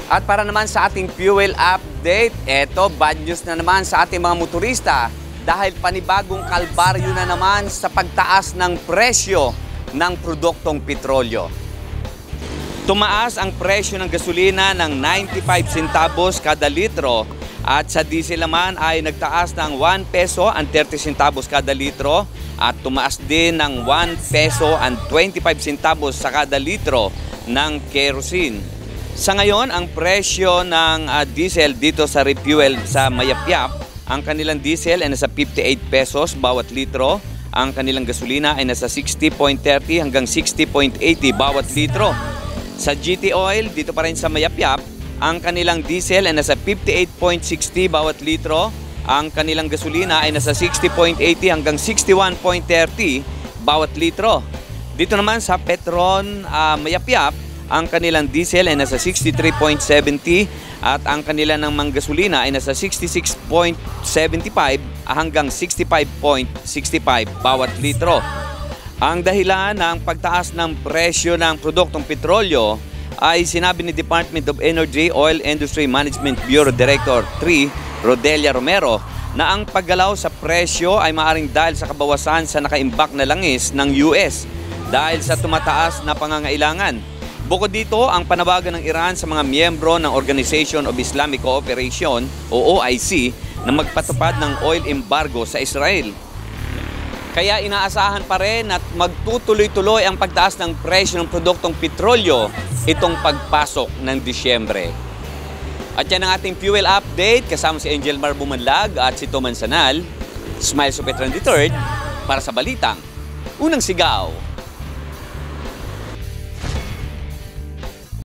At para naman sa ating fuel update, eto, bad news na naman sa ating mga motorista dahil panibagong kalbaryo na naman sa pagtaas ng presyo ng produktong petrolyo. Tumaas ang presyo ng gasolina ng 95 centavos kada litro at sa diesel naman ay nagtaas ng 1 peso and 30 centavos kada litro at tumaas din ng 1 peso and 25 centavos sa kada litro ng kerosene. Sa ngayon, ang presyo ng diesel dito sa refuel sa Mayapyap, ang kanilang diesel ay nasa 58 pesos bawat litro. Ang kanilang gasolina ay nasa 60.30 hanggang 60.80 bawat litro. Sa GT Oil, dito pa rin sa Mayapyap, ang kanilang diesel ay nasa 58.60 bawat litro. Ang kanilang gasolina ay nasa 60.80 hanggang 61.30 bawat litro. Dito naman sa Petron Mayapyap, ang kanilang diesel ay nasa 63.70 at ang kanilang namang gasolina ay nasa 66.75 hanggang 65.65 bawat litro. Ang dahilan ng pagtaas ng presyo ng produktong petrolyo ay sinabi ni Department of Energy Oil Industry Management Bureau Director 3, Rodelia Romero, na ang paggalaw sa presyo ay maaaring dahil sa kabawasan sa nakaimbak na langis ng US dahil sa tumataas na pangangailangan. Bukod dito, ang panawagan ng Iran sa mga miyembro ng Organization of Islamic Cooperation o OIC na magpatupad ng oil embargo sa Israel. Kaya inaasahan pa rin at magtutuloy-tuloy ang pagtaas ng presyo ng produktong petrolyo itong pagpasok ng Disyembre. At yan ang ating fuel update kasama si Angel Mar Bumanlag at si Toman Sanal. Smile Supetran III para sa Balitang Unang Sigaw.